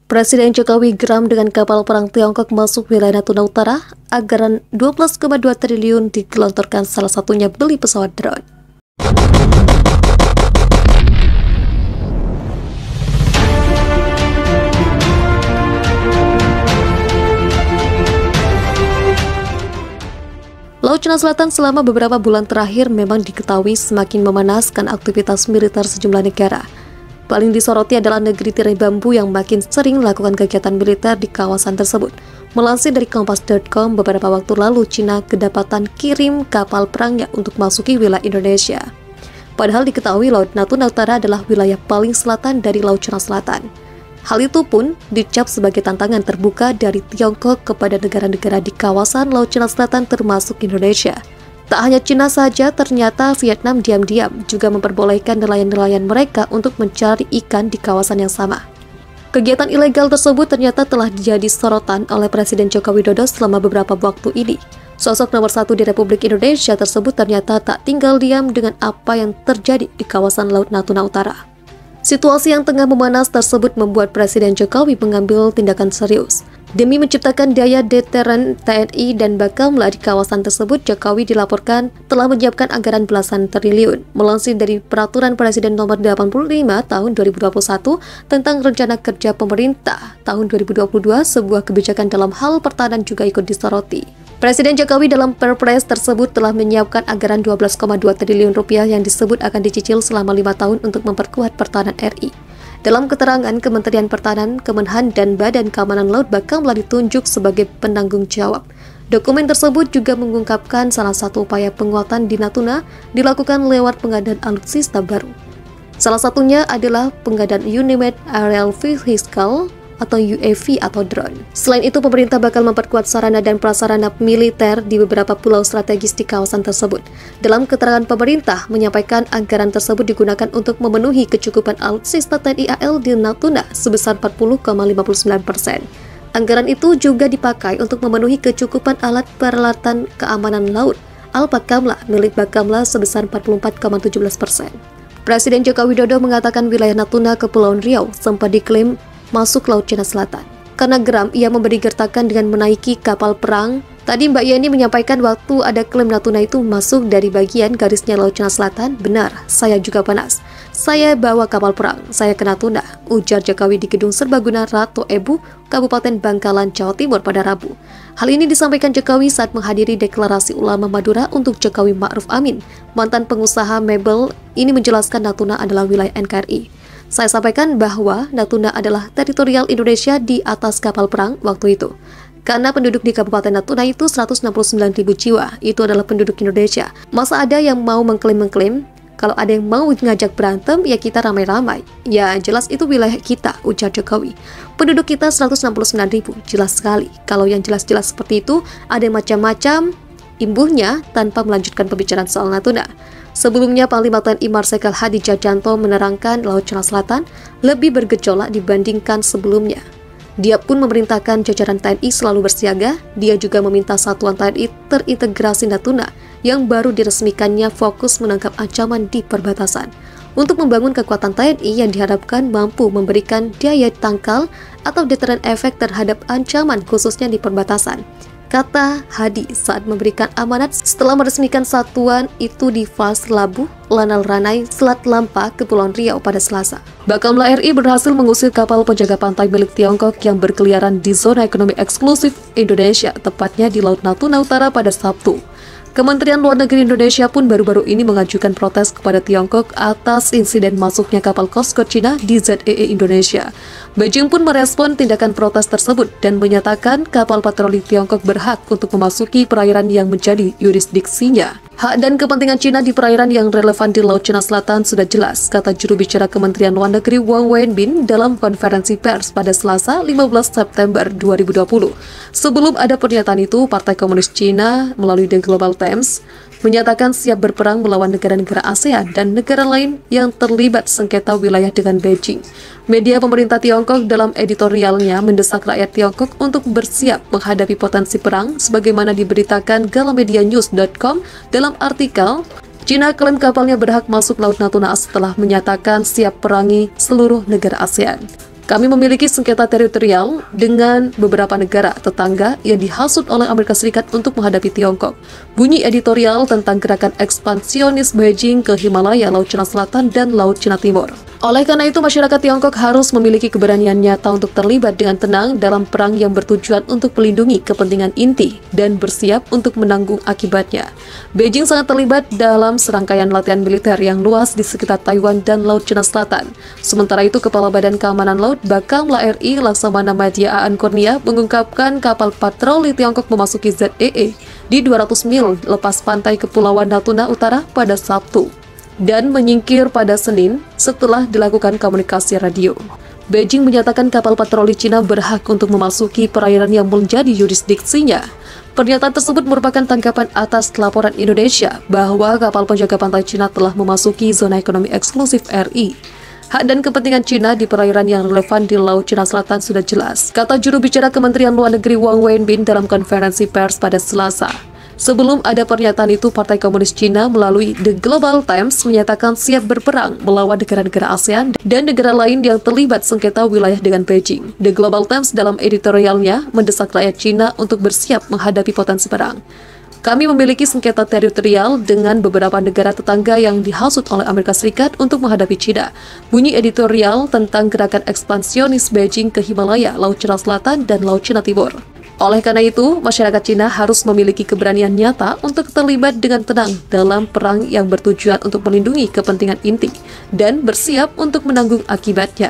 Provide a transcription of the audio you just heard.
Presiden Jokowi geram dengan kapal perang Tiongkok masuk wilayah Natuna Utara. Anggaran 12,2 triliun digelontorkan, salah satunya beli pesawat drone. Laut Cina Selatan selama beberapa bulan terakhir memang diketahui semakin memanaskan aktivitas militer sejumlah negara. Paling disoroti adalah negeri tirai bambu yang makin sering melakukan kegiatan militer di kawasan tersebut. Melansir dari Kompas.com, beberapa waktu lalu Cina kedapatan kirim kapal perangnya untuk masuki wilayah Indonesia. Padahal diketahui Laut Natuna Utara adalah wilayah paling selatan dari Laut Cina Selatan. Hal itu pun dicap sebagai tantangan terbuka dari Tiongkok kepada negara-negara di kawasan Laut Cina Selatan termasuk Indonesia. Tak hanya Cina saja, ternyata Vietnam diam-diam juga memperbolehkan nelayan-nelayan mereka untuk mencari ikan di kawasan yang sama. Kegiatan ilegal tersebut ternyata telah jadi sorotan oleh Presiden Joko Widodo selama beberapa waktu ini. Sosok nomor 1 di Republik Indonesia tersebut ternyata tak tinggal diam dengan apa yang terjadi di kawasan Laut Natuna Utara. Situasi yang tengah memanas tersebut membuat Presiden Jokowi mengambil tindakan serius. Demi menciptakan daya deteren TNI dan Bakamla di kawasan tersebut, Jokowi dilaporkan telah menyiapkan anggaran belasan triliun. Melansir dari Peraturan Presiden Nomor 85 Tahun 2021 tentang Rencana Kerja Pemerintah Tahun 2022, sebuah kebijakan dalam hal pertahanan juga ikut disoroti. Presiden Jokowi dalam Perpres tersebut telah menyiapkan anggaran 12,2 triliun rupiah yang disebut akan dicicil selama 5 tahun untuk memperkuat pertahanan RI. Dalam keterangan, Kementerian Pertahanan, Kemenhan, dan Badan Keamanan Laut Bakamla ditunjuk sebagai penanggung jawab. Dokumen tersebut juga mengungkapkan salah satu upaya penguatan di Natuna dilakukan lewat pengadaan alutsista baru. Salah satunya adalah pengadaan Unmanned Aerial Vehicle atau UAV atau drone. Selain itu, pemerintah bakal memperkuat sarana dan prasarana militer di beberapa pulau strategis di kawasan tersebut. Dalam keterangan pemerintah menyampaikan anggaran tersebut digunakan untuk memenuhi kecukupan alutsista TNI AL di Natuna sebesar 40,59%. Anggaran itu juga dipakai untuk memenuhi kecukupan alat peralatan keamanan laut Al-Bakamla milik Bakamla sebesar 44,17%. Presiden Joko Widodo mengatakan wilayah Natuna Kepulauan Riau sempat diklaim masuk Laut Cina Selatan. Karena geram, ia memberi gertakan dengan menaiki kapal perang. Tadi Mbak Yeni menyampaikan waktu ada klaim Natuna itu masuk dari bagian garisnya Laut Cina Selatan. Benar, saya juga panas. Saya bawa kapal perang, saya ke Natuna, ujar Jokowi di Gedung Serbaguna Ratu Ebu, Kabupaten Bangkalan, Jawa Timur pada Rabu. Hal ini disampaikan Jokowi saat menghadiri deklarasi ulama Madura untuk Jokowi Ma'ruf Amin. Mantan pengusaha mebel ini menjelaskan Natuna adalah wilayah NKRI. Saya sampaikan bahwa Natuna adalah teritorial Indonesia di atas kapal perang waktu itu. Karena penduduk di Kabupaten Natuna itu 169.000 jiwa, itu adalah penduduk Indonesia. Masa ada yang mau mengklaim-mengklaim? Kalau ada yang mau ngajak berantem, ya kita ramai-ramai. Ya jelas itu wilayah kita, ujar Jokowi. Penduduk kita 169.000, jelas sekali. Kalau yang jelas-jelas seperti itu, ada macam-macam imbuhnya tanpa melanjutkan pembicaraan soal Natuna. Sebelumnya, Panglima TNI Marsikal Hadi Tjahjanto menerangkan Laut Cina Selatan lebih bergejolak dibandingkan sebelumnya. Dia pun memerintahkan jajaran TNI selalu bersiaga. Dia juga meminta satuan TNI terintegrasi Natuna yang baru diresmikannya fokus menangkap ancaman di perbatasan. Untuk membangun kekuatan TNI yang diharapkan mampu memberikan daya tangkal atau deteran efek terhadap ancaman khususnya di perbatasan, kata Hadi saat memberikan amanat setelah meresmikan satuan itu di Fals Labu, Lanal Ranai, Selat Lampa, Kepulauan Riau pada Selasa. Bakamla RI berhasil mengusir kapal penjaga pantai milik Tiongkok yang berkeliaran di zona ekonomi eksklusif Indonesia, tepatnya di Laut Natuna Utara pada Sabtu. Kementerian Luar Negeri Indonesia pun baru-baru ini mengajukan protes kepada Tiongkok atas insiden masuknya kapal Coast Guard Cina di ZEE Indonesia. Beijing pun merespon tindakan protes tersebut dan menyatakan kapal patroli Tiongkok berhak untuk memasuki perairan yang menjadi yurisdiksinya. Hak dan kepentingan Cina di perairan yang relevan di Laut Cina Selatan sudah jelas, kata juru bicara Kementerian Luar Negeri Wang Wenbin dalam konferensi pers pada Selasa 15 September 2020. Sebelum ada pernyataan itu, Partai Komunis Cina melalui The Global Times menyatakan siap berperang melawan negara-negara ASEAN dan negara lain yang terlibat sengketa wilayah dengan Beijing. Media pemerintah Tiongkok dalam editorialnya mendesak rakyat Tiongkok untuk bersiap menghadapi potensi perang sebagaimana diberitakan galamedianews.com dalam artikel Cina klaim kapalnya berhak masuk Laut Natuna setelah menyatakan siap perangi seluruh negara ASEAN. Kami memiliki sengketa teritorial dengan beberapa negara tetangga yang dihasut oleh Amerika Serikat untuk menghadapi Tiongkok. Bunyi editorial tentang gerakan ekspansionis Beijing ke Himalaya, Laut Cina Selatan, dan Laut Cina Timur. Oleh karena itu, masyarakat Tiongkok harus memiliki keberanian nyata untuk terlibat dengan tenang dalam perang yang bertujuan untuk melindungi kepentingan inti dan bersiap untuk menanggung akibatnya. Beijing sangat terlibat dalam serangkaian latihan militer yang luas di sekitar Taiwan dan Laut Cina Selatan. Sementara itu, Kepala Badan Keamanan Laut Bakamla RI Laksamana Madya Aan Kurnia mengungkapkan kapal patroli Tiongkok memasuki ZEE di 200 mil lepas pantai Kepulauan Natuna Utara pada Sabtu dan menyingkir pada Senin setelah dilakukan komunikasi radio. Beijing menyatakan kapal patroli Cina berhak untuk memasuki perairan yang menjadi yurisdiksinya. Pernyataan tersebut merupakan tanggapan atas laporan Indonesia bahwa kapal penjaga pantai Cina telah memasuki zona ekonomi eksklusif RI. Hak dan kepentingan Cina di perairan yang relevan di Laut Cina Selatan sudah jelas, kata juru bicara Kementerian Luar Negeri Wang Wenbin dalam konferensi pers pada Selasa. Sebelum ada pernyataan itu, Partai Komunis Cina melalui The Global Times menyatakan siap berperang melawan negara-negara ASEAN dan negara lain yang terlibat sengketa wilayah dengan Beijing. The Global Times dalam editorialnya mendesak rakyat Cina untuk bersiap menghadapi potensi perang. Kami memiliki sengketa teritorial dengan beberapa negara tetangga yang dihasut oleh Amerika Serikat untuk menghadapi Cina. Bunyi editorial tentang gerakan ekspansionis Beijing ke Himalaya, Laut Cina Selatan, dan Laut Cina Timur. Oleh karena itu, masyarakat Cina harus memiliki keberanian nyata untuk terlibat dengan tenang dalam perang yang bertujuan untuk melindungi kepentingan inti dan bersiap untuk menanggung akibatnya.